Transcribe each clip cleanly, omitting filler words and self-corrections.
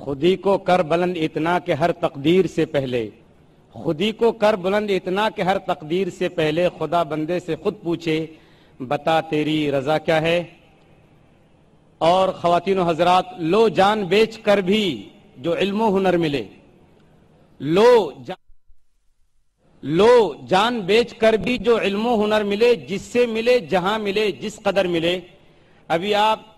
خودی کو کر بلند اتنا کہ ہر تقدیر سے پہلے، خودی کو کر بلند اتنا کہ ہر تقدیر سے پہلے خدا بندے سے خود پوچھے بتا تیری رضا کیا ہے۔ اور خواتین و حضرات، لو جان بیچ کر بھی جو علم و ہنر ملے، لو جان بیچ کر بھی جو علم و ہنر ملے، جس سے ملے جہاں ملے جس قدر ملے۔ ابھی آپ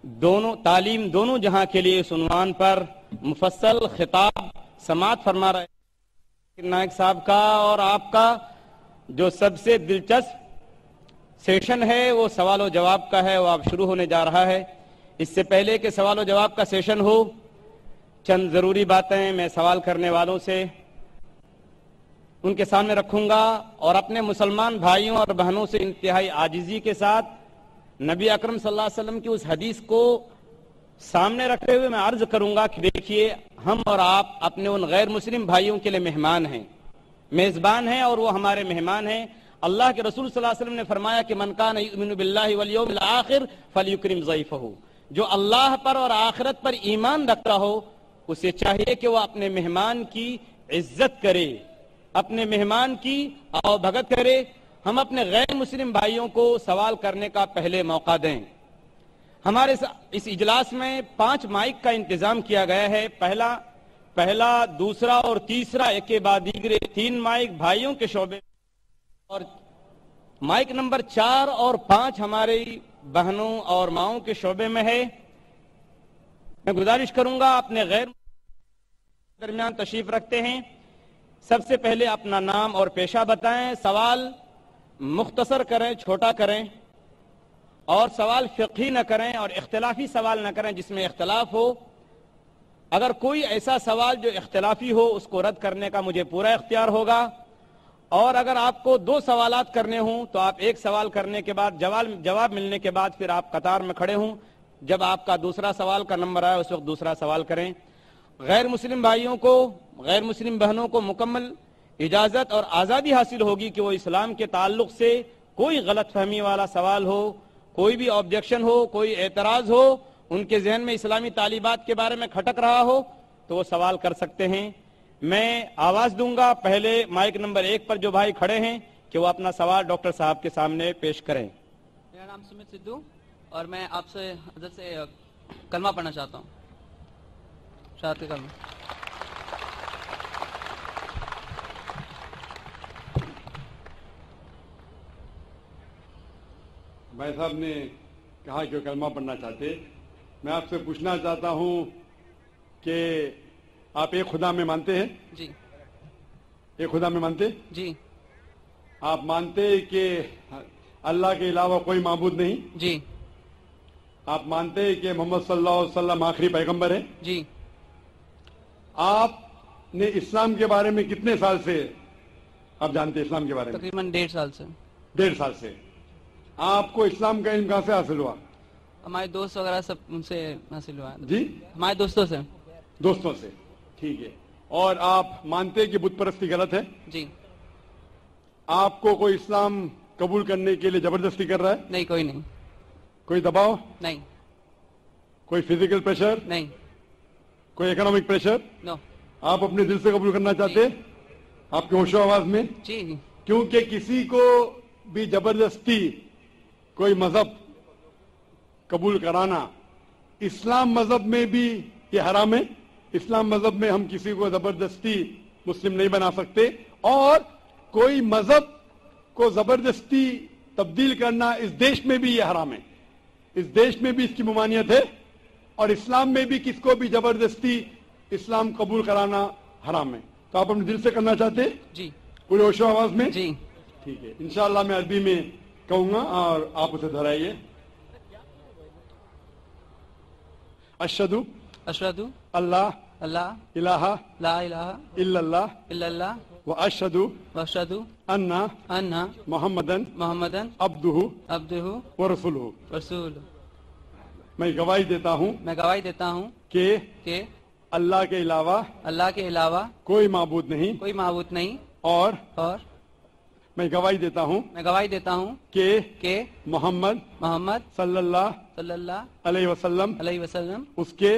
دونوں تعلیم دونوں جہاں کے لیے اس عنوان پر مفصل خطاب سماعت فرما رہے ہیں نائک صاحب کا، اور آپ کا جو سب سے دلچسپ سیشن ہے وہ سوال و جواب کا ہے، وہ اب شروع ہونے جا رہا ہے۔ اس سے پہلے کہ سوال و جواب کا سیشن ہو، چند ضروری باتیں میں سوال کرنے والوں سے ان کے سامنے رکھوں گا، اور اپنے مسلمان بھائیوں اور بہنوں سے انتہائی عاجزی کے ساتھ نبی اکرم صلی اللہ علیہ وسلم کی اس حدیث کو سامنے رکھتے ہوئے میں عرض کروں گا کہ دیکھیے، ہم اور آپ اپنے ان غیر مسلم بھائیوں کے لیے مہمان ہیں، میزبان ہیں، اور وہ ہمارے مہمان ہیں۔ اللہ کے رسول صلی اللہ علیہ وسلم نے فرمایا کہ من کان یؤمن باللہ والیوم الآخر فلیکرم ضیفہ، جو اللہ پر اور آخرت پر ایمان رکھتا ہو اسے چاہیے کہ وہ اپنے مہمان کی عزت کرے، اپنے مہمان کی آؤ بھگت کرے۔ ہم اپنے غیر مسلم بھائیوں کو سوال کرنے کا پہلے موقع دیں۔ ہمارے اس اجلاس میں 5 مائک کا انتظام کیا گیا ہے، پہلا، دوسرا اور تیسرا ایک کے بعد دیگرے 3 مائک بھائیوں کے شعبے، اور مائک نمبر 4 اور 5 ہماری بہنوں اور ماؤں کے شعبے میں ہے۔ میں گزارش کروں گا اپنے غیر درمیان تشریف رکھتے ہیں، سب سے پہلے اپنا نام اور پیشہ بتائیں، سوال مختصر کریں، چھوٹا کریں، اور سوال فقہی نہ کریں اور اختلافی سوال نہ کریں جس میں اختلاف ہو۔ اگر کوئی ایسا سوال جو اختلافی ہو اس کو رد کرنے کا مجھے پورا اختیار ہوگا، اور اگر آپ کو 2 سوالات کرنے ہوں تو آپ ایک سوال کرنے کے بعد جواب ملنے کے بعد پھر آپ قطار میں کھڑے ہوں، جب آپ کا دوسرا سوال کا نمبر آئے اس وقت دوسرا سوال کریں۔ غیر مسلم بھائیوں کو، غیر مسلم بہنوں کو مکمل اجازت اور آزادی حاصل ہوگی کہ وہ اسلام کے تعلق سے کوئی غلط فہمی والا سوال ہو، کوئی بھی آبجیکشن ہو، کوئی اعتراض ہو، ان کے ذہن میں اسلامی تعلیمات کے بارے میں کھٹک رہا ہو تو وہ سوال کر سکتے ہیں۔ میں آواز دوں گا پہلے مائک نمبر 1 پر جو بھائی کھڑے ہیں کہ وہ اپنا سوال ڈاکٹر صاحب کے سامنے پیش کریں۔ میرا نام سمت سدھو، اور میں آپ سے حضرت سے کلمہ پڑھنا چاہتا ہوں، شہادت کا کلمہ۔ بھائی صاحب نے کہا کہ وہ کلمہ پڑھنا چاہتے، میں آپ سے پوچھنا چاہتا ہوں کہ آپ ایک خدا میں مانتے ہیں؟ جی۔ ایک خدا میں مانتے؟ جی۔ آپ مانتے کہ اللہ کے علاوہ کوئی معبود نہیں؟ جی۔ آپ مانتے کہ محمد صلی اللہ علیہ وسلم آخری پیغمبر ہیں؟ جی۔ آپ نے اسلام کے بارے میں کتنے سال سے آپ جانتے ہیں اسلام کے بارے میں؟ تقریباً 1.5 سال سے۔ 1.5 سال سے۔ آپ کو اسلام کا علم کہاں سے حاصل ہوا؟ ہمارے دوست وغیرہ سب ان سے حاصل ہوا ہے۔ جی؟ ہمارے دوستوں سے۔ دوستوں سے، ٹھیک ہے۔ اور آپ مانتے کہ بت پرستی غلط ہے؟ جی۔ آپ کو کوئی اسلام قبول کرنے کے لیے زبردستی کر رہا ہے؟ نہیں، کوئی نہیں۔ کوئی دباؤ؟ نہیں۔ کوئی فزیکل پریشر؟ نہیں۔ کوئی اکنامک پریشر؟ نو۔ آپ اپنے دل سے قبول کرنا چاہتے؟ آپ کے ہوش و آواز میں؟ جی۔ کیونکہ کسی کو بھی زبردستی کوئی مذہب قبول کرانا اسلام مذہب میں بھی یہ حرام ہے۔ اسلام مذہب میں ہم کسی کو زبردستی مسلم نہیں بنا سکتے، اور کوئی مذہب کو زبردستی تبدیل کرنا اس دیش میں بھی یہ حرام ہے۔ اس دیش میں بھی اس کی ممانعت ہے، اور اسلام میں بھی کس کو بھی زبردستی اسلام قبول کرانا حرام ہے۔ تو آپ اپنے دل سے کرنا چاہتے ہیں؟ جی۔ پورے ہوش و آواز میں؟ جی۔ ٹھیک ہے، انشاءاللہ میں عربی میں کہوں گا اور آپ اسے دہرائیے۔ اشہدو اشہدو اللہ اللہ الہ لا الہ الا اللہ الا اللہ واشہدو واشہدو ان ان محمدن محمدن عبدہ عبدہ ورسولہ۔ رسول۔ میں گواہی دیتا ہوں میں گواہی دیتا ہوں کہ اللہ کے علاوہ اللہ کے علاوہ کوئی معبود نہیں، کوئی معبود نہیں، اور میں گواہی دیتا ہوں کہ محمد محمد صلی اللہ صلی اللہ علیہ وسلم علیہ وسلم اس کے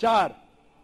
4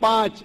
5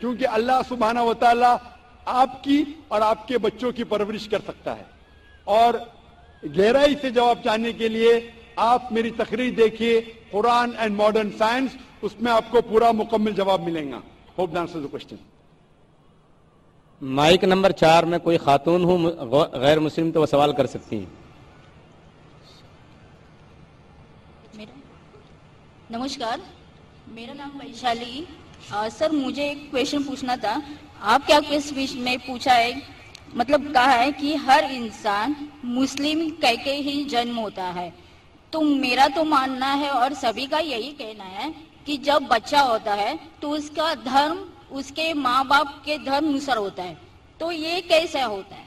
کیونکہ اللہ سبحانہ و تعالی آپ کی اور آپ کے بچوں کی پرورش کر سکتا ہے. اور گہرائی سے جواب چاہنے کے لیے آپ میری تقریر دیکھیے قرآن اینڈ ماڈرن سائنس, اس میں آپ کو پورا مکمل جواب ملے گا. Hope the answer the question. Mic number 4 میں کوئی خاتون ہو غیر مسلم تو وہ سوال کر سکتی ہیں. نمسکار, میرا نام ویشالی. سر مجھے ایک کویشچن پوچھنا تھا. آپ کیا اسپیچ میں پوچھا ہے, مطلب کہا ہے کہ ہر انسان مسلم کہہ کے ہی جنم ہوتا ہے. تو میرا تو ماننا ہے اور سبھی کا یہی کہنا ہے کہ جب بچہ ہوتا ہے تو اس کا دھرم اس کے ماں باپ کے دھرم انوسار ہوتا ہے. تو یہ کیسے ہوتا ہے؟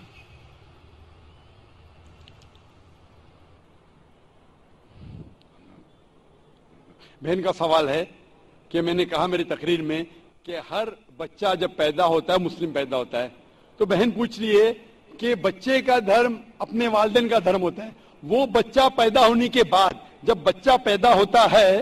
بہن کا سوال ہے کہ میں نے کہا میری تقریر میں کہ ہر بچہ جب پیدا ہوتا ہے مسلم پیدا ہوتا ہے. تو بہن پوچھ رہی ہے کہ بچے کا دھرم اپنے والدین کا دھرم ہوتا ہے. وہ بچہ پیدا ہونے کے بعد جب بچہ پیدا ہوتا ہے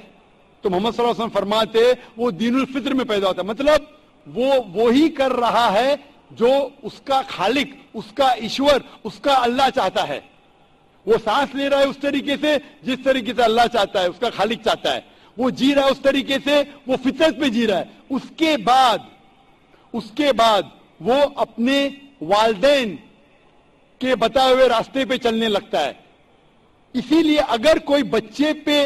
تو محمد صلی اللہ علیہ وسلم فرماتے وہ دین الفطر میں پیدا ہوتا ہے. مطلب وہ وہی کر رہا ہے جو اس کا خالق, اس کا ایشور, اس کا اللہ چاہتا ہے. وہ سانس لے رہا ہے اس طریقے سے جس طریقے سے اللہ چاہتا ہے, اس کا خالق چاہتا ہے. وہ جی رہا ہے اس طریقے سے, وہ فطرت پہ جی رہا ہے. اس کے بعد وہ اپنے والدین کے بتائے ہوئے راستے پہ چلنے لگتا ہے. اسی لیے اگر کوئی بچے پہ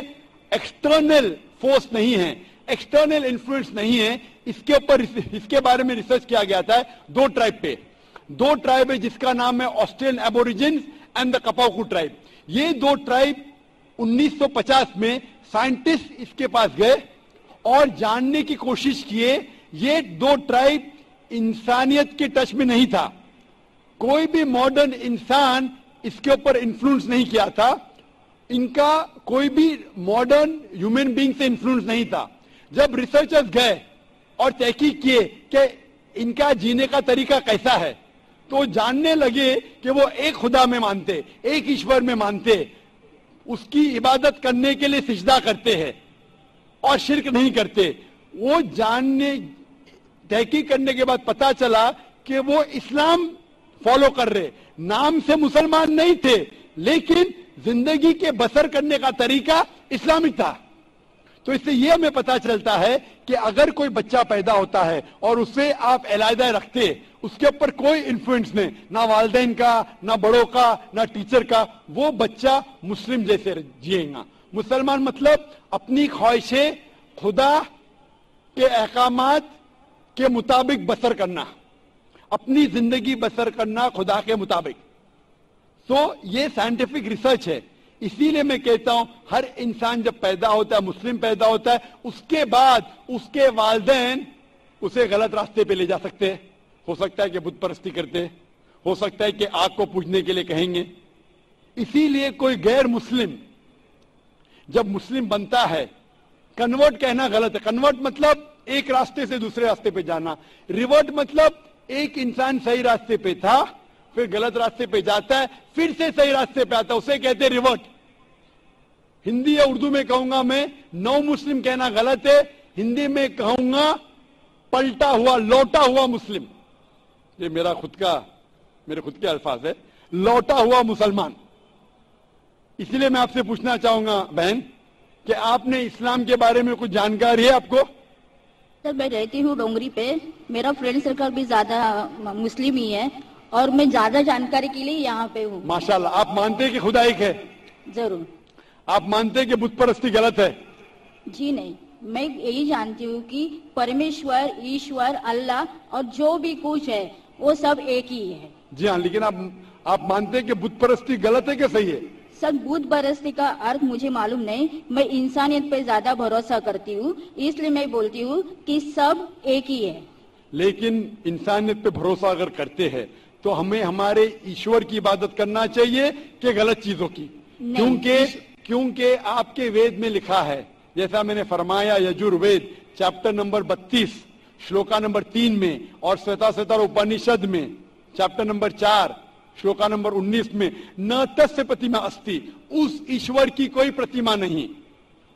ایکسٹرنل فورس نہیں ہے, ایکسٹرنل انفلوئنس نہیں ہے, اس کے بارے میں ریسرچ کیا گیا تھا 2 ٹرائب پہ. 2 ٹرائب ہے جس کا نام ہے آسٹریلین ایبوریجنز اینڈ دا کپاؤکو ٹرائب. یہ 2 ٹرائب 1950 میں سائنٹسٹ اس کے پاس گئے اور جاننے کی کوشش کیے. یہ 2 ٹرائب انسانیت کے ٹچ میں نہیں تھا. کوئی بھی ماڈرن انسان اس کے اوپر انفلوئنس نہیں کیا تھا. ان کا کوئی بھی ماڈرن ہیومن بینگ سے انفلوئنس نہیں تھا. جب ریسرچرز گئے اور تحقیق کیے کہ ان کا جینے کا طریقہ کیسا ہے تو جاننے لگے کہ وہ ایک خدا میں مانتے, ایک ایشور میں مانتے, اس کی عبادت کرنے کے لیے سجدہ کرتے ہیں اور شرک نہیں کرتے. وہ جاننے تحقیق کرنے کے بعد پتا چلا کہ وہ اسلام فالو کر رہے, نام سے مسلمان نہیں تھے لیکن زندگی کے بسر کرنے کا طریقہ اسلامک تھا. تو اس سے یہ ہمیں پتا چلتا ہے کہ اگر کوئی بچہ پیدا ہوتا ہے اور اسے آپ علیحدہ رکھتے, اس کے اوپر کوئی انفلوئنس نہیں, نہ والدین کا, نہ بڑوں کا, نہ ٹیچر کا, وہ بچہ مسلم جیسے جیے گا. مسلمان مطلب اپنی خواہشیں خدا کے احکامات کے مطابق بسر کرنا, اپنی زندگی بسر کرنا خدا کے مطابق. تو یہ سائنٹیفک ریسرچ ہے. اسی لیے میں کہتا ہوں ہر انسان جب پیدا ہوتا ہے, مسلم پیدا ہوتا ہے, اس کے بعد اس کے والدین اسے غلط راستے پہ لے جا سکتے ہیں. ہو سکتا ہے کہ بت پرستی کرتے, ہو سکتا ہے کہ آگ کو پوجنے کے لیے کہیں گے. اسی لیے کوئی غیر مسلم جب مسلم بنتا ہے, کنورٹ کہنا غلط ہے. کنورٹ مطلب ایک راستے سے دوسرے راستے پہ جانا. ریورٹ مطلب ایک انسان صحیح راستے پہ تھا پھر غلط راستے پہ جاتا ہے پھر سے صحیح راستے پہ آتا ہے, اسے کہتے ہیں ریورٹ. ہندی یا اردو میں کہوں گا میں, نو مسلم کہنا غلط ہے. ہندی میں کہوں گا پلٹا ہوا, لوٹا ہوا مسلم. یہ میرے خود کے الفاظ ہے, لوٹا ہوا مسلمان. اسی لیے میں آپ سے پوچھنا چاہوں گا بہن کہ آپ نے اسلام کے بارے میں کچھ جانکاری ہے آپ کو؟ سر میں رہتی ہوں ڈونگری پہ, میرا فرینڈ سرکل بھی زیادہ مسلم ہی ہے اور میں زیادہ جانکاری کے لیے یہاں پہ ہوں. ماشاءاللہ. آپ مانتے ہیں کہ خدا ایک ہے؟ ضرور. آپ مانتے ہیں کہ بت پرستی غلط ہے؟ جی نہیں, میں یہی جانتی ہوں کہ پرمیشور, ایشور, اللہ اور جو بھی کچھ ہے وہ سب ایک ہی ہے. جی ہاں, لیکن آپ مانتے ہیں کہ بت پرستی غلط ہے کہ صحیح ہے؟ سر بت پرستی کا ارتھ مجھے معلوم نہیں, میں انسانیت پہ زیادہ بھروسہ کرتی ہوں, اس لیے میں بولتی ہوں کہ سب ایک ہی ہے. لیکن انسانیت پہ بھروسہ اگر کرتے ہیں تو ہمیں ہمارے ایشور کی عبادت کرنا چاہیے کہ غلط چیزوں کی؟ کیونکہ آپ کے وید میں لکھا ہے, جیسا میں نے فرمایا, یجور وید چیپٹر نمبر 32 شلوکا نمبر 3 میں, اور سویتا سوتر اپنیشد میں چیپٹر نمبر 4 شلوکا نمبر 19 میں, نہ تس پرتیما استی, اس ایشور کی کوئی پرتیما نہیں,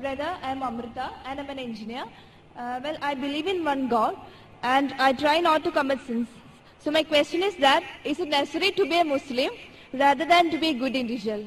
Brother, I am Amrita and I am an engineer. Well, I believe in one God and I try not to commit sins. So my question is that, is it necessary to be a Muslim rather than to be a good individual?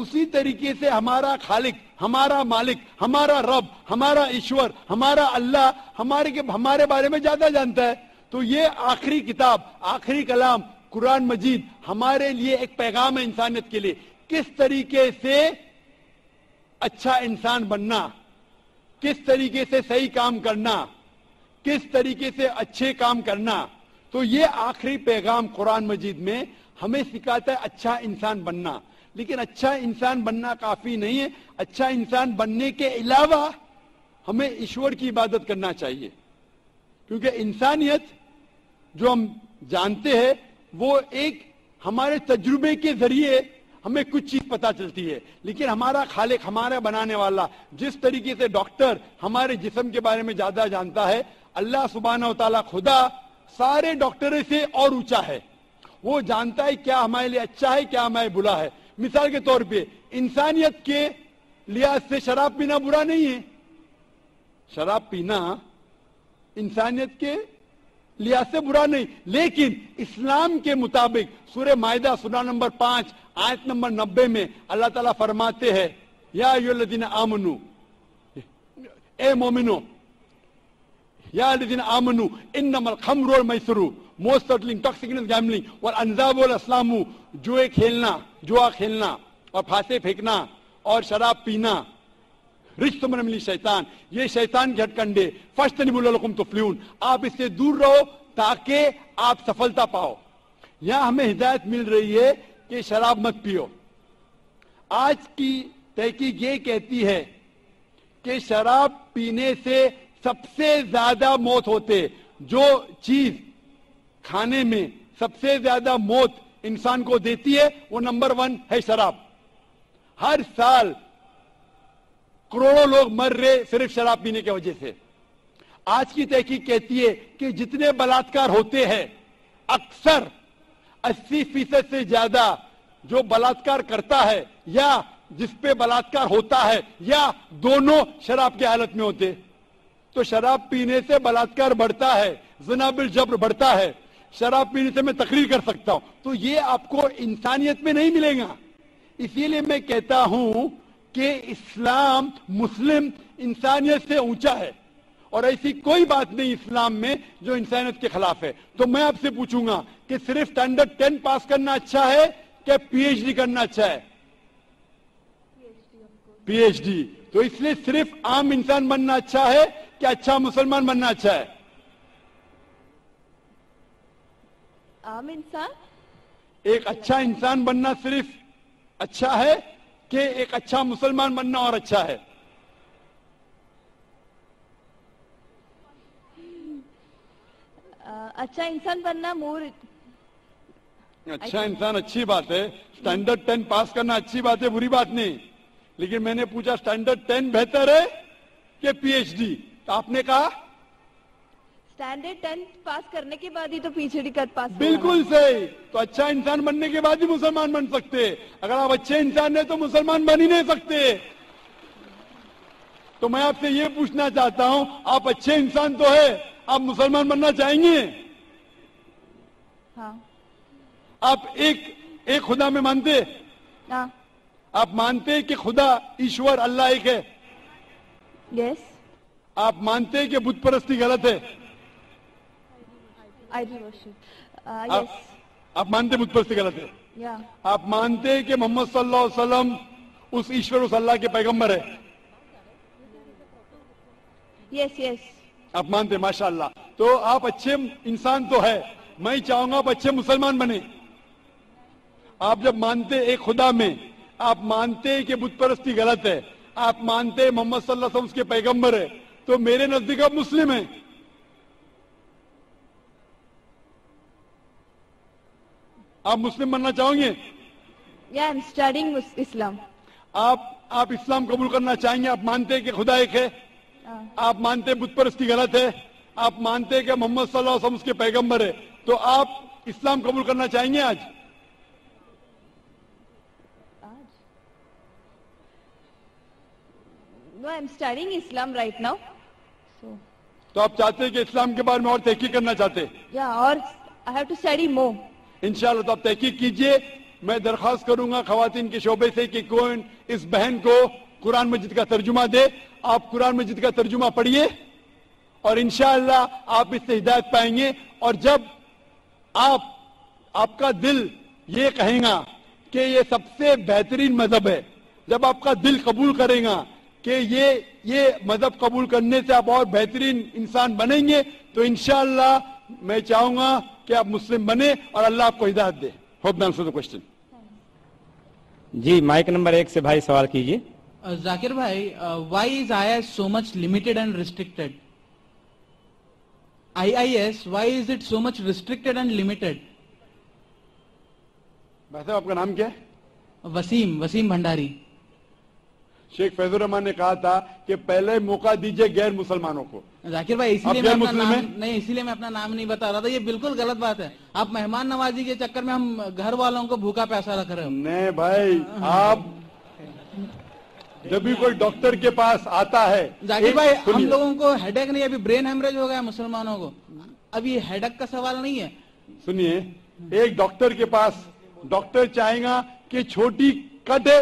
اسی طریقے سے ہمارا خالق، ہمارا مالک، ہمارا رب، ہمارا ایشور، ہمارا اللہ ہمارے بارے میں زیادہ جانتا ہے. تو یہ آخری کتاب، آخری کلام قرآن مجید ہمارے لیے ایک پیغام ہے انسانیت کے لیے. کس طریقے سے اچھا انسان بننا، کس طریقے سے صحیح کام کرنا، کس طریقے سے اچھے کام کرنا. تو یہ آخری پیغام قرآن مجید میں ہمیں سکھاتا ہے اچھا انسان بننا. لیکن اچھا انسان بننا کافی نہیں ہے. اچھا انسان بننے کے علاوہ ہمیں ایشور کی عبادت کرنا چاہیے، کیونکہ انسانیت جو ہم جانتے ہیں وہ ایک ہمارے تجربے کے ذریعے ہمیں کچھ چیز پتا چلتی ہے. لیکن ہمارا خالق، ہمارا بنانے والا، جس طریقے سے ڈاکٹر ہمارے جسم کے بارے میں زیادہ جانتا ہے، اللہ سبحانہ و تعالیٰ خدا سارے ڈاکٹروں سے اور اونچا ہے. وہ جانتا ہے کیا ہمارے لیے اچھا ہے، کیا ہمارے بلا ہے. مثال کے طور پہ انسانیت کے لحاظ سے شراب پینا برا نہیں ہے. شراب پینا انسانیت کے لحاظ سے برا نہیں، لیکن اسلام کے مطابق سورہ مائدہ سورہ نمبر 5 آیت نمبر 90 میں اللہ تعالیٰ فرماتے ہیں یا ایھا الذین آمنو، اے مومنو، یا الذین آمنو انما الخمر والمیسر موسٹ سرٹنلی انٹاکسیکینٹ گیملنگ والانزاب والاسلام، جوئے کھیلنا، جوا کھیلنا اور پھانسے پھینکنا اور شراب پینا رجس من عمل شیطان، یہ شیطان کے ہٹ کنڈے، فاجتنبوہ لعلکم تفلحون، آپ اس سے دور رہو تاکہ آپ سفلتا پاؤ. یہاں ہمیں ہدایت مل رہی ہے کہ شراب مت پیو. آج کی تحقیق یہ کہتی ہے کہ شراب پینے سے سب سے زیادہ موت ہوتے، جو چیز کھانے میں سب سے زیادہ موت انسان کو دیتی ہے وہ نمبر 1 ہے شراب. ہر سال کروڑوں لوگ مر رہے صرف شراب پینے کی وجہ سے. آج کی تحقیق کہتی ہے کہ جتنے بلاತ್ಕಾರ ہوتے ہیں اکثر 80% سے زیادہ جو بلاತ್ಕಾರ کرتا ہے یا جس پہ بلاತ್ಕಾರ ہوتا ہے یا دونوں شراب کی حالت میں ہوتے. تو شراب پینے سے بلاತ್ಕಾರ بڑھتا ہے، زنا بالجبر بڑھتا ہے. شراب پینے سے میں تقریر کر سکتا ہوں. تو یہ آپ کو انسانیت میں نہیں ملے گا. اسی لیے میں کہتا ہوں کہ اسلام مسلم انسانیت سے اونچا ہے، اور ایسی کوئی بات نہیں اسلام میں جو انسانیت کے خلاف ہے. تو میں آپ سے پوچھوں گا کہ صرف اسٹینڈرڈ 10 پاس کرنا اچھا ہے کہ پی ایچ ڈی کرنا اچھا ہے؟ P H D. تو اس لیے صرف عام انسان بننا اچھا ہے کہ اچھا مسلمان بننا اچھا ہے؟ عام انسان. ایک اچھا انسان بننا صرف اچھا ہے کہ ایک اچھا مسلمان بننا اور اچھا ہے؟ اچھا انسان بننا مور. اچھا انسان اچھی بات ہے، اسٹینڈرڈ 10 پاس کرنا اچھی بات ہے، بری بات نہیں. لیکن میں نے پوچھا اسٹینڈرڈ 10 بہتر ہے کہ پی ایچ ڈی؟ تو آپ نے کہا اسٹینڈرڈ 10 پاس کرنے کے بعد ہی تو پی ایچ ڈی کا پاس. بالکل صحیح. تو اچھا انسان بننے کے بعد ہی مسلمان بن سکتے. اگر آپ اچھے انسان ہیں تو مسلمان بن ہی نہیں سکتے. تو میں آپ سے یہ پوچھنا چاہتا ہوں، آپ اچھے انسان تو ہے، آپ مسلمان بننا چاہیں گے؟ ہاں. آپ ایک خدا میں مانتے؟ ہاں. آپ مانتے کہ خدا ایشور اللہ ایک ہے؟ یس. آپ مانتے کہ بت پرستی غلط ہے؟ Idol worship. یس. آپ مانتے بت پرستی غلط ہے؟ یا. آپ مانتے کہ محمد صلی اللہ علیہ وسلم اس ایشور، اس اللہ کے پیغمبر ہے؟ یس یس. آپ مانتے؟ ماشاءاللہ. تو آپ اچھے انسان تو ہے. میں چاہوں گا آپ اچھے مسلمان بنے. آپ جب مانتے ایک خدا میں، آپ مانتے کہ بت پرستی غلط ہے، آپ مانتے محمد صلی اللہ علیہ وسلم اس کے پیغمبر ہے، تو میرے نزدیک آپ مسلم ہیں. آپ مسلم بننا چاہیں گے؟ یا آئی ایم اسٹڈینگ اسلام. آپ اسلام قبول کرنا چاہیں گے؟ آپ مانتے کہ خدا ایک ہے، آپ مانتے بت پرستی غلط ہے، آپ مانتے کہ محمد صلی اللہ علیہ وسلم اس کے پیغمبر ہے، تو آپ اسلام قبول کرنا چاہیں گے آج؟ No, I am studying Islam right now. تو آپ چاہتے ہیں کہ اسلام کے بارے میں اور تحقیق کرنا چاہتے ہیں؟ Yeah, or I have to study more. انشاءاللہ. تو آپ تحقیق کیجئے میں درخواست کروں گا خواتین کے شعبے سے کہ کون اس بہن کو قرآن مجید کا ترجمہ دے. آپ قرآن مجید کا ترجمہ پڑھیے اور انشاءاللہ آپ اس سے ہدایت پائیں گے. اور جب آپ کا دل یہ کہیں گا کہ یہ سب سے بہترین مذہب ہے, جب آپ کا دل قبول کرے گا کہ یہ مذہب قبول کرنے سے آپ اور بہترین انسان بنیں گے, تو انشاءاللہ میں چاہوں گا کہ آپ مسلم بنیں اور اللہ آپ کو ہدایت دے. ہوپ دان سو کوشچن. جی مائک نمبر 1 سے بھائی سوال کیجیے. ذاکر بھائی, Y is IIS so much limited and restricted? IIS, why is it so much restricted and limited? بھائی صاحب آپ کا نام کیا ہے؟ وسیم بھنڈاری. شیخ فیض الرحمان نے کہا تھا کہ پہلے موقع دیجئے غیر مسلمانوں کو. ذاکر بھائی اسی لیے میں اپنا نام نہیں بتا رہا تھا, یہ بالکل غلط بات ہے. آپ مہمان نوازی کے چکر میں ہم گھر والوں کو بھوکا پیسہ رکھ رہے ہو. نہیں بھائی, آپ جب بھی کوئی ڈاکٹر کے پاس آتا ہے. ذاکر بھائی ہم لوگوں کو ہیڈیک نہیں, ابھی برین ہیمریج ہو گیا مسلمانوں کو, اب یہ ہیڈیک کا سوال نہیں ہے. سنیے, ایک ڈاکٹر کے پاس ڈاکٹر چاہے گا کہ چھوٹی کٹ ہے,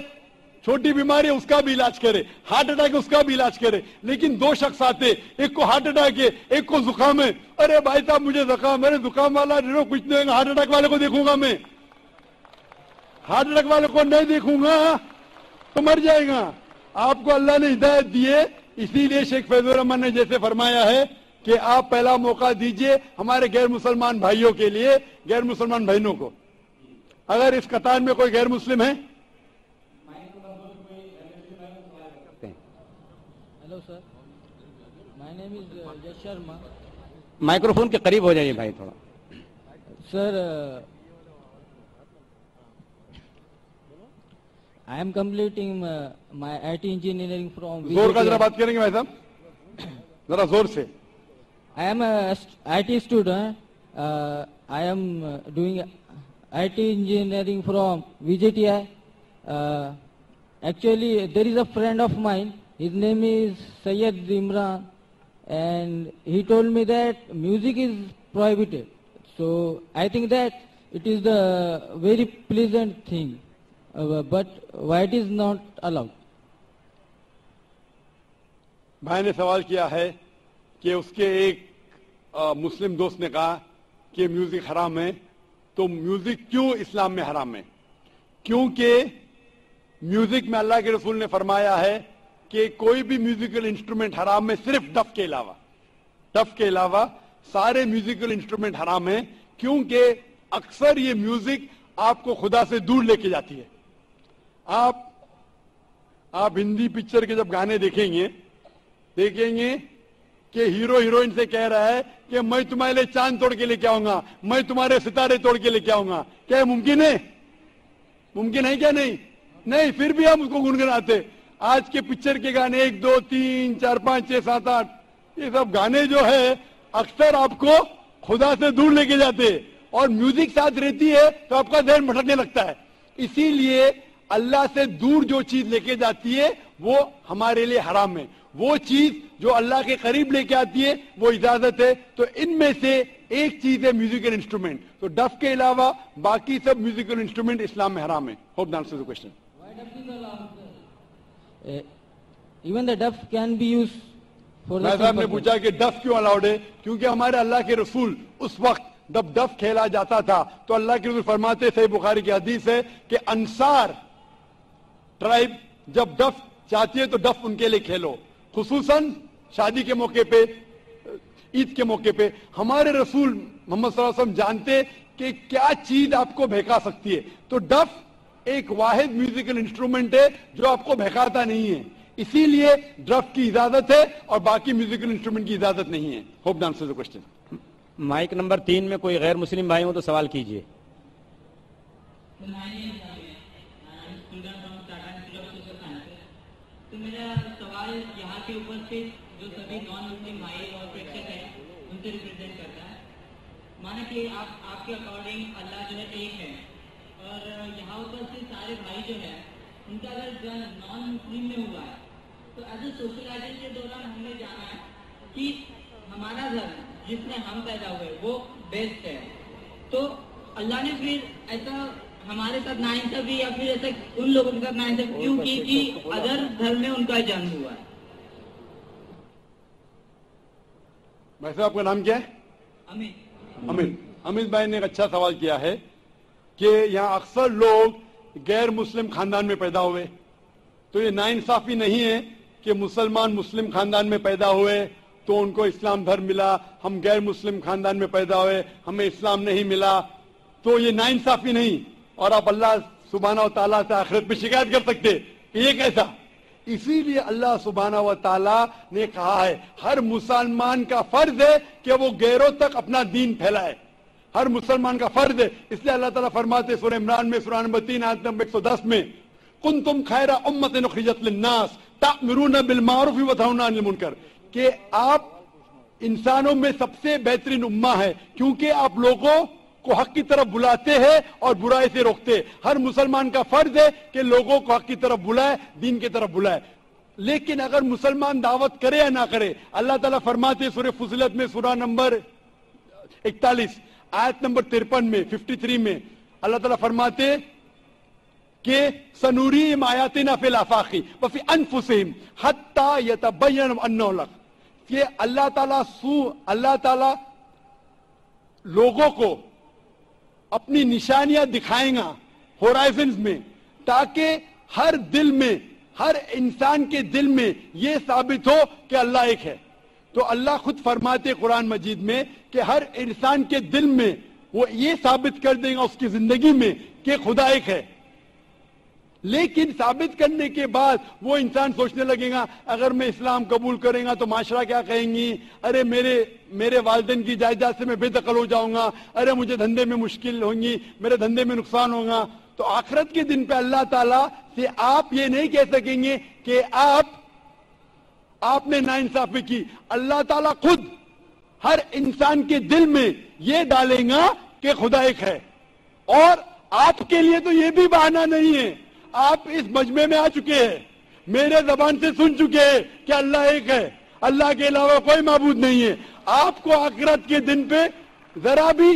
چھوٹی بیماری ہے اس کا بھی علاج کرے, ہارٹ اٹیک اس کا بھی علاج کرے. لیکن 2 شخص آتے, ایک کو ہارٹ اٹیک ہے ایک کو زکام ہے. ارے بھائی صاحب مجھے زکام ہے, زکام والا کچھ نہیں, ہارٹ اٹیک والے کو دیکھوں گا, میں ہارٹ اٹیک والے کو نہیں دیکھوں گا تو مر جائے گا. آپ کو اللہ نے ہدایت دی ہے, اسی لیے شیخ فیض الرحمان نے جیسے فرمایا ہے کہ آپ پہلا موقع دیجئے ہمارے غیر مسلمان بھائیوں کے لیے, غیر مسلمان بہنوں کو. اگر اس قطار میں کوئی غیر مسلم ہے. ہیلو سر, مائی نیم از جس شرما. مائکروفون کے قریب ہو جائیے بھائی تھوڑا. سر, I am completing my IT engineering from زور کا ذرا بات کریں گے بھائی صاحب, ذرا زور سے. I am a IT student. I am doing IT engineering from VJTI. Actually, there is a friend of mine. His name is Syed Imran, and he told me that music is prohibited. So I think that it is the very pleasant thing. But why it is not allowed? بھائی نے سوال کیا ہے کہ اس کے ایک مسلم دوست نے کہا کہ میوزک حرام ہے, تو میوزک کیوں اسلام میں حرام ہے؟ کیونکہ میوزک میں اللہ کے رسول نے فرمایا ہے کہ کوئی بھی میوزیکل انسٹرومنٹ حرام ہے صرف ڈف کے علاوہ. ڈف کے علاوہ سارے میوزیکل انسٹرومنٹ حرام ہیں, کیونکہ اکثر یہ میوزک آپ کو خدا سے دور لے کے جاتی ہے. آپ ہندی پکچر کے جب گانے دیکھیں گے کہ ہیرو ہیروئن سے کہہ رہا ہے کہ میں تمہارے لیے چاند توڑ کے لے کے آؤں گا, میں تمہارے ستارے توڑ کے لے کے آؤں گا. کیا یہ ممکن ہے؟ ممکن ہے کیا؟ نہیں. پھر بھی ہم اس کو گنگناتے. آج کے پکچر کے گانے 1 2 3 4 5 6 7 8 یہ سب گانے جو ہے اکثر آپ کو خدا سے دور لے کے جاتے, اور میوزک ساتھ رہتی ہے تو آپ کا ذہن بھٹکنے لگتا ہے. اسی لیے اللہ سے دور جو چیز لے کے جاتی ہے وہ ہمارے لیے حرام ہے. وہ چیز جو اللہ کے قریب لے کے آتی ہے وہ اجازت ہے. تو ان میں سے ایک چیز ہے میوزیکل انسٹرومنٹ. تو ڈف کے علاوہ باقی سب میوزیکل انسٹرومنٹ اسلام میں حرام ہے. Hope the answer the question. Even the duff can be used for the صاحب نے پوچھا کہ ڈف کیوں الاؤڈ ہے؟ کیونکہ ہمارے اللہ کے رسول اس وقت جب ڈف کھیلا جاتا تھا تو اللہ کے رسول فرماتے, صحیح بخاری کی حدیث ہے کہ انصار ٹرائب جب ڈف چاہتی ہے تو ڈف ان کے لیے کھیلو, خصوصاً شادی کے موقع پہ, عید کے موقع پہ. ہمارے رسول محمد صلی اللہ علیہ وسلم جانتے کہ کیا چیز آپ کو بہکا سکتی ہے. تو ڈف ایک واحد میوزیکل انسٹرومنٹ ہے جو آپ کو بہکاتا نہیں ہے, اسی لیے ڈف کی اجازت ہے اور باقی میوزیکل انسٹرومنٹ کی اجازت نہیں ہے. Hope the answer the question. Mic number 3 میں کوئی غیر مسلم بھائی ہو تو سوال کیجیے. تو میرا سوال یہاں کے اوپر سے جو سبھی نان مسلم بھائی اور پریکشک ہیں ان سے ریپرزینٹ کرتا ہے. مانا کہ آپ کے اکارڈنگ اللہ جو ہے ایک ہے, اور یہاں اوپر سے سارے بھائی جو ہے ان کا اگر نان مسلم میں ہوا ہے تو ایز اے سوشلائزیشن کے دوران ہم نے جانا ہے کہ ہمارا دھرم جس میں ہم پیدا ہوئے وہ بیسٹ ہے. تو اللہ نے پھر ایسا ہمارے ساتھ ناانصافی یا پھر ایسے ان لوگوں کے ساتھ ناانصافی کیوں کی کہ ادر دھرم میں ان کا جنم ہوا ہے؟ بھائی صاحب آپ کا نام کیا ہے؟ امت بھائی نے ایک اچھا سوال کیا ہے کہ یہاں اکثر لوگ غیر مسلم خاندان میں پیدا ہوئے، تو یہ ناانصافی نہیں ہے کہ مسلمان مسلم خاندان میں پیدا ہوئے تو ان کو اسلام دھرم ملا، ہم غیر مسلم خاندان میں پیدا ہوئے ہمیں اسلام نہیں ملا، تو یہ ناانصافی نہیں، اور آپ اللہ سبحانہ و تعالیٰ سے آخرت میں شکایت کر سکتے کہ یہ کیسا. اسی لیے اللہ سبحانہ و تعالیٰ نے کہا ہے ہر مسلمان کا فرض ہے کہ وہ غیروں تک اپنا دین پھیلائے، ہر مسلمان کا فرض ہے. اس لیے اللہ تعالیٰ فرماتے سورہ عمران میں سورہ نمبر 3 آیت نمبر 110 میں کنتم خیر امۃ اخرجت للناس تأمرون بالمعروف وتنہون عن المنکر، کہ آپ انسانوں میں سب سے بہترین امہ ہے کیونکہ آپ لوگوں کو حق کی طرف بلاتے ہیں اور برائی سے روکتے. ہر مسلمان کا فرض ہے کہ لوگوں کو حق کی طرف بلائے، دین کی طرف بلائے. لیکن اگر مسلمان دعوت کرے یا نہ کرے، اللہ تعالیٰ فرماتے سورہ فصلت میں سورہ نمبر 41 آیت نمبر 53 میں 53 میں اللہ تعالیٰ فرماتے کہ سنوریم آیاتنا فی الآفاق وفی انفسہم حتی یتبین انہ الحق، کہ اللہ تعالیٰ لوگوں کو اپنی نشانیاں دکھائیں گا ہورائزنز میں، تاکہ ہر دل میں، ہر انسان کے دل میں یہ ثابت ہو کہ اللہ ایک ہے. تو اللہ خود فرماتے قرآن مجید میں کہ ہر انسان کے دل میں وہ یہ ثابت کر دیں گا اس کی زندگی میں کہ خدا ایک ہے. لیکن ثابت کرنے کے بعد وہ انسان سوچنے لگے گا اگر میں اسلام قبول کریں گا تو معاشرہ کیا کہیں گی، ارے میرے والدین کی جائیداد سے میں بے دخل ہو جاؤں گا، ارے مجھے دھندے میں مشکل ہوں گی، میرے دھندے میں نقصان ہوگا. تو آخرت کے دن پہ اللہ تعالیٰ سے آپ یہ نہیں کہہ سکیں گے کہ آپ نے ناانصافی کی. اللہ تعالیٰ خود ہر انسان کے دل میں یہ ڈالیں گا کہ خدا ایک ہے. اور آپ کے لیے تو یہ بھی بہانہ نہیں ہے، آپ اس مجمع میں آ چکے ہیں، میرے زبان سے سن چکے ہیں کہ اللہ ایک ہے، اللہ کے علاوہ کوئی معبود نہیں ہے. آپ کو آخرت کے دن پہ ذرا بھی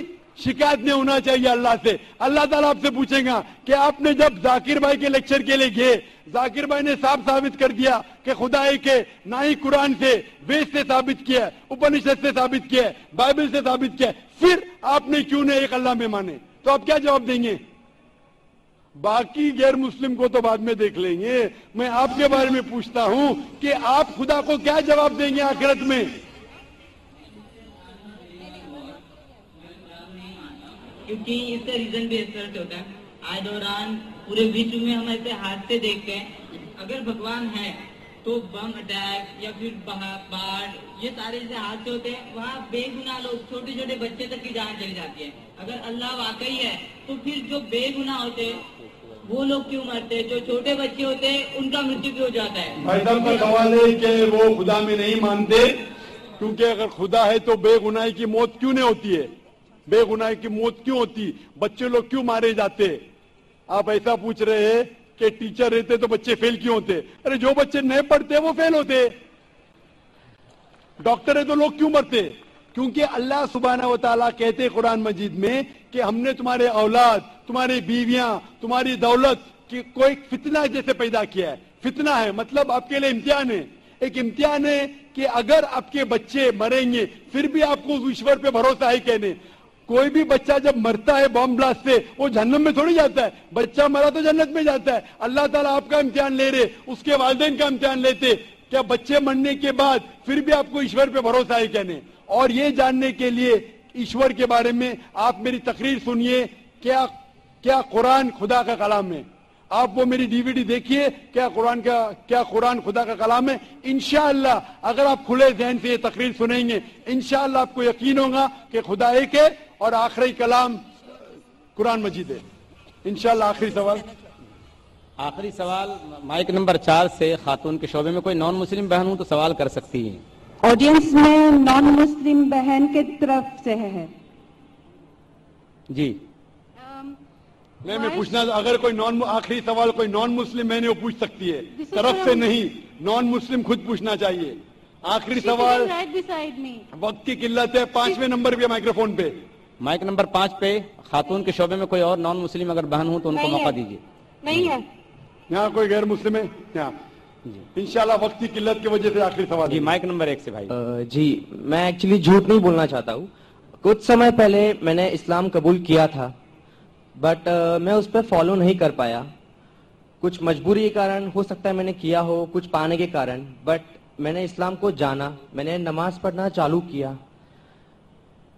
شکایت نہیں ہونا چاہیے اللہ سے. اللہ تعالیٰ آپ سے پوچھیں گا کہ آپ نے جب ذاکر بھائی کے لیکچر کے لیے گئے، ذاکر بھائی نے صاف ثابت کر دیا کہ خدا ایک ہے، نہ ہی قرآن سے، وید سے ثابت کیا ہے، اپنشد سے ثابت کیا ہے، بائبل سے ثابت کیا ہے، پھر آپ نے کیوں نہیں ایک اللہ میں مانے؟ تو آپ کیا جواب دیں گے؟ باقی غیر مسلم کو تو بعد میں دیکھ لیں گے، میں آپ کے بارے میں پوچھتا ہوں کہ آپ خدا کو کیا جواب دیں گے آخرت میں؟ کیونکہ اس کا ریزن بھی اس طرح سے ہوتا ہے، آئے دوران پورے وشو میں ہم ایسے حادثے دیکھتے ہیں. اگر بھگوان ہے تو بم اٹیک یا پھر باڑھ، یہ سارے ایسے حادثے ہوتے ہیں، وہاں بے گناہ لوگ، چھوٹے چھوٹے بچے تک کی جان چلی جاتی ہے. اگر اللہ واقعی ہے تو پھر جو بے گناہ ہوتے ہیں وہ لوگ کیوں مرتے، جو چھوٹے بچے ہوتے ہیں ان کا مرتیو کیوں ہو جاتا ہے؟ بھائی صاحب کا سوال ہے کہ وہ خدا میں نہیں مانتے کیونکہ اگر خدا ہے تو بے گناہی کی موت کیوں نہیں ہوتی ہے؟ بے گناہی کی موت کیوں ہوتی؟ بچے لوگ کیوں مارے جاتے؟ آپ ایسا پوچھ رہے ہیں کہ ٹیچر رہتے تو بچے فیل کیوں ہوتے؟ ارے جو بچے نہیں پڑھتے وہ فیل ہوتے. ڈاکٹر ہے تو لوگ کیوں مرتے؟ کیونکہ اللہ سبحانہ و تعالیٰ کہتے قرآن مجید میں کہ ہم نے تمہارے اولاد، تمہاری بیویاں، تمہاری دولت کی کوئی فتنہ جیسے پیدا کیا ہے. فتنہ ہے مطلب آپ کے لیے امتحان ہے. ایک امتحان ہے کہ اگر آپ کے بچے مریں گے پھر بھی آپ کو ایشور پہ بھروسہ ہے کہنے. کوئی بھی بچہ جب مرتا ہے بم بلاسٹ سے وہ جہنم میں تھوڑی جاتا ہے، بچہ مرا تو جنت میں جاتا ہے. اللہ تعالیٰ آپ کا امتحان لے رہے، اس کے والدین کا امتحان لیتے. کیا بچے مرنے کے بعد پھر بھی آپ کو ایشور پہ بھروسہ ہے کہنے؟ اور یہ جاننے کے لیے ایشور کے بارے میں آپ میری تقریر سنیے. کیا قرآن خدا کا کلام ہے؟ آپ وہ میری DVD دیکھیے، کیا قرآن خدا کا کلام ہے؟ انشاءاللہ اگر آپ کھلے ذہن سے یہ تقریر سنیں گے انشاءاللہ آپ کو یقین ہوگا کہ خدا ایک ہے اور آخری کلام قرآن مجید ہے. انشاءاللہ آخری سوال مائک نمبر 4 سے خاتون کے شعبے میں کوئی نان مسلم بہن ہوں تو سوال کر سکتی ہیں. آڈینس میں نان مسلم بہن کے طرف سے ہے جی. میں پوچھنا اگر کوئی آخری سوال کوئی نان مسلم ہے وہ پوچھ سکتی ہے، طرف سے نہیں، نان مسلم خود پوچھنا چاہیے. آخری سوال. وقت کی قلت ہے، 5ویں نمبر پہ مائکروفون پہ مائک نمبر 5 پہ خاتون کے شعبے میں کوئی اور نان مسلم اگر بہن ہوں تو ان کو موقع دیجیے. نہیں ہے. یہاں کوئی غیر مسلم ہے؟ یہاں انشاءاللہ وقت کی قلت کی وجہ سے آخری سوال. جی مائک نمبر 1 سے بھائی. جی میں ایکچولی جھوٹ نہیں بولنا چاہتا ہوں. کچھ سمے پہلے میں نے اسلام قبول کیا تھا بٹ میں اس پہ فالو نہیں کر پایا. کچھ مجبوری کے کارن ہو سکتا ہے میں نے کیا ہو, کچھ پانے کے کارن, بٹ میں نے اسلام کو جانا, میں نے نماز پڑھنا چالو کیا,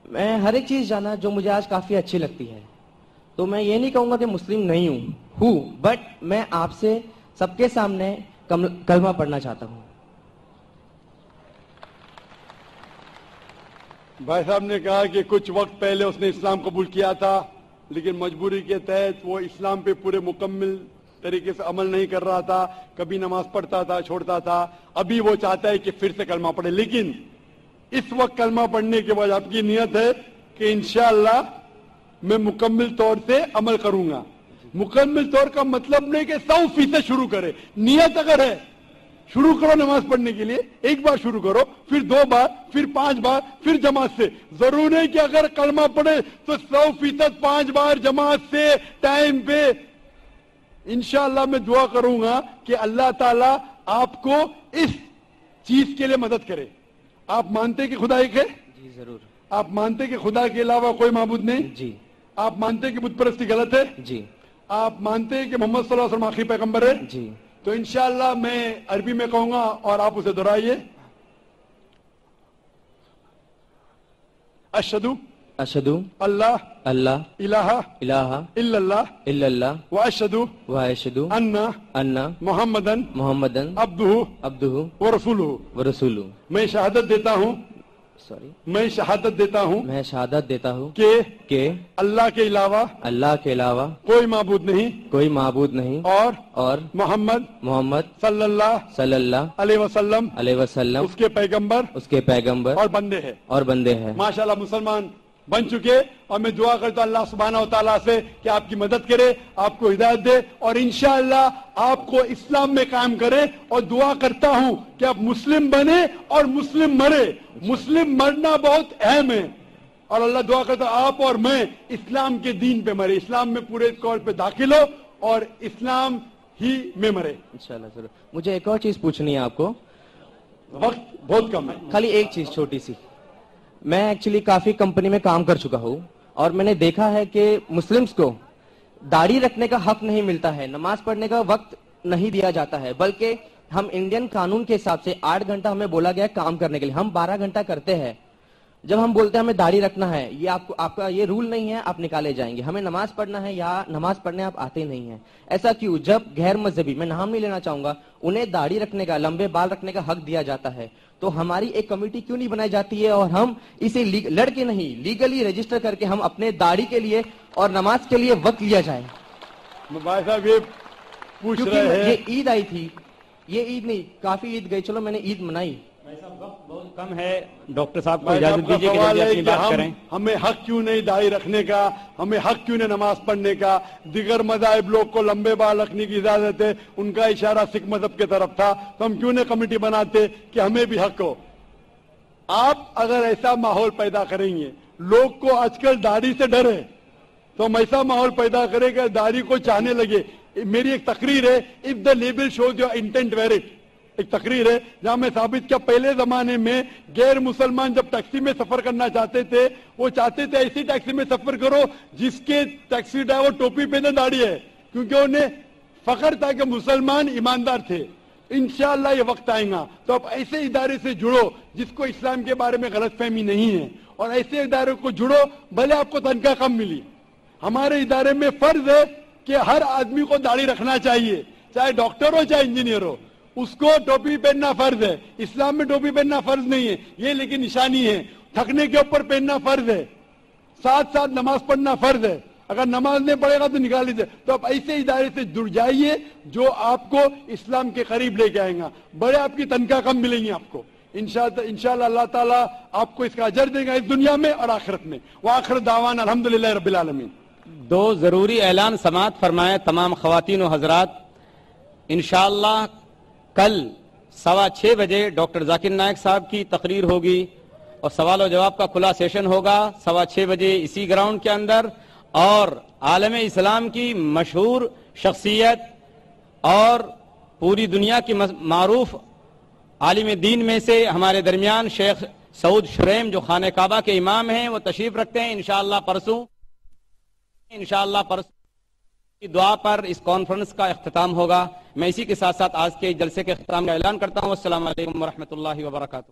میں ہر ایک چیز جانا جو مجھے آج کافی اچھی لگتی ہے. تو میں یہ نہیں کہوں گا کہ مسلم نہیں ہوں بٹ میں آپ سے سب کے سامنے کلمہ پڑھنا چاہتا ہوں. بھائی صاحب نے کہا کہ کچھ وقت پہلے اس نے اسلام قبول کیا تھا لیکن مجبوری کے تحت وہ اسلام پہ پورے مکمل طریقے سے عمل نہیں کر رہا تھا, کبھی نماز پڑھتا تھا, چھوڑتا تھا. ابھی وہ چاہتا ہے کہ پھر سے کلمہ پڑھے, لیکن اس وقت کلمہ پڑھنے کے بعد آپ کی نیت ہے کہ انشاءاللہ میں مکمل طور سے عمل کروں گا. مکمل طور کا مطلب نہیں کہ 100% شروع کرے. نیت اگر ہے شروع کرو نماز پڑھنے کے لیے, ایک بار شروع کرو, پھر 2 بار, پھر 5 بار, پھر جماعت سے. ضرور ہے کہ اگر کلمہ پڑھے تو 100% 5 بار جماعت سے ٹائم پہ. انشاءاللہ میں دعا کروں گا کہ اللہ تعالیٰ آپ کو اس چیز کے لیے مدد کرے. آپ مانتے کہ خدا ایک ہے؟ جی ضرور. آپ مانتے کہ خدا کے علاوہ کوئی معبود نہیں؟ جی. آپ مانتے کہ بت پرستی غلط ہے؟ جی. آپ مانتے کہ محمد صلی اللہ علیہ وسلم آخری پیغمبر ہے؟ جی. تو انشاءاللہ میں عربی میں کہوں گا اور آپ اسے دہرائیے. اشہدو اللہ الہ الا اللہ واشہدو ان محمدن عبدہ ورسولہ. میں شہادت دیتا ہوں کہ اللہ کے علاوہ کوئی معبود نہیں اور محمد صلی اللہ علیہ وسلم اس کے پیغمبر اور بندے ہیں. ماشاءاللہ مسلمان بن چکے, اور میں دعا کرتا ہوں اللہ سبحانہ و تعالیٰ سے کہ آپ کی مدد کرے, آپ کو ہدایت دے اور انشاءاللہ آپ کو اسلام میں قائم کرے. اور دعا کرتا ہوں کہ آپ مسلم بنے اور مسلم مرے. مسلم مرنا بہت اہم ہے, اور اللہ دعا کرتا ہوں آپ اور میں اسلام کے دین پہ مرے, اسلام میں پورے طور پہ داخل ہو اور اسلام ہی میں مرے انشاءاللہ. ضرور. مجھے ایک اور چیز پوچھنی ہے آپ کو, وقت بہت کم ہے. خالی ایک چیز چھوٹی سی. میں ایکچولی کافی کمپنی میں کام کر چکا ہوں اور میں نے دیکھا ہے کہ مسلمز کو داڑھی رکھنے کا حق نہیں ملتا ہے, نماز پڑھنے کا وقت نہیں دیا جاتا ہے, بلکہ ہم انڈین قانون کے حساب سے 8 گھنٹہ ہمیں بولا گیا کام کرنے کے لیے, ہم 12 گھنٹہ کرتے ہیں. جب ہم بولتے ہیں ہمیں داڑھی رکھنا ہے, یہ آپ کا یہ رول نہیں ہے, آپ نکالے جائیں گے. ہمیں نماز پڑھنا ہے یا نماز پڑھنے آپ آتے نہیں ہیں. ایسا کیوں؟ جب غیر مذہبی, میں نام نہیں لینا چاہوں گا, انہیں داڑھی رکھنے کا, لمبے بال رکھنے کا حق دیا جاتا ہے, تو ہماری ایک کمیٹی کیوں نہیں بنائی جاتی ہے اور ہم اسے لڑ کے نہیں, لیگلی رجسٹر کر کے ہم اپنے داڑھی کے لیے اور نماز کے لیے وقت لیا جائے. بھائی صاحب یہ پوچھ رہے ہیں, یہ عید آئی تھی, یہ عید نہیں, کافی عید گئی, چلو میں نے عید منائی. وقت بہت کم ہے, ڈاکٹر صاحب کو اجازت دیجیے کہ جلدی اپنی بات کریں. ہمیں حق کیوں نہیں داڑھی رکھنے کا, ہمیں حق کیوں نہیں نماز پڑھنے کا؟ دیگر مذاہب لوگ کو لمبے بال رکھنے کی اجازت ہے, ان کا اشارہ سکھ مذہب کی طرف تھا, تو ہم کیوں نہیں کمیٹی بناتے کہ ہمیں بھی حق ہو؟ آپ اگر ایسا ماحول پیدا کریں گے, لوگ کو آج کل داڑھی سے ڈر ہے, تو ہم ایسا ماحول پیدا کریں کہ داڑھی کو چاہنے لگے. میری ایک تقریر ہے, if the label shows your intent wear it, ایک تقریر ہے جہاں میں ثابت کیا پہلے زمانے میں غیر مسلمان جب ٹیکسی میں سفر کرنا چاہتے تھے, وہ چاہتے تھے ایسی ٹیکسی میں سفر کرو جس کے ٹیکسی ڈرائیور ٹوپی پہنے داڑھی ہے, کیونکہ انہیں فخر تھا کہ مسلمان ایماندار تھے. انشاءاللہ یہ وقت آئے گا تو آپ ایسے ادارے سے جڑو جس کو اسلام کے بارے میں غلط فہمی نہیں ہے, اور ایسے ادارے کو جڑو بھلے آپ کو تنخواہ کم ملی. ہمارے ادارے میں فرض ہے کہ ہر آدمی کو داڑھی رکھنا چاہیے, چاہے ڈاکٹر ہو چاہے انجینئر ہو, اس کو ٹوپی پہننا فرض ہے. اسلام میں ٹوپی پہننا فرض نہیں ہے, یہ لیکن نشانی ہے. تھکنے کے اوپر پہننا فرض ہے, ساتھ ساتھ نماز پڑھنا فرض ہے. اگر نماز نہیں پڑھے گا تو نکال لیجیے. تو آپ ایسے ادارے سے جڑ جائیے جو آپ کو اسلام کے قریب لے کے آئیں گا. بڑے آپ کی تنخواہ کم ملیں گی آپ کو. انشاءاللہ اللہ تعالیٰ آپ کو اس کا اجر دے گا اس دنیا میں اور آخرت میں. وآخر دعوانا الحمدللہ رب العالمین. 2 ضروری اعلان سماعت فرمائے تمام خواتین و حضرات. انشاءاللہ کل 6:15 بجے ڈاکٹر ذاکر نائک صاحب کی تقریر ہوگی اور سوال و جواب کا کھلا سیشن ہوگا 6:15 بجے اسی گراؤنڈ کے اندر. اور عالم اسلام کی مشہور شخصیت اور پوری دنیا کی معروف عالم دین میں سے ہمارے درمیان شیخ سعود شریم جو خانہ کعبہ کے امام ہیں وہ تشریف رکھتے ہیں. انشاءاللہ پرسوں کی دعا پر اس کانفرنس کا اختتام ہوگا. میں اسی کے ساتھ ساتھ آج کے جلسے کے اختتام کا اعلان کرتا ہوں. السلام علیکم ورحمۃ اللہ وبرکاتہ.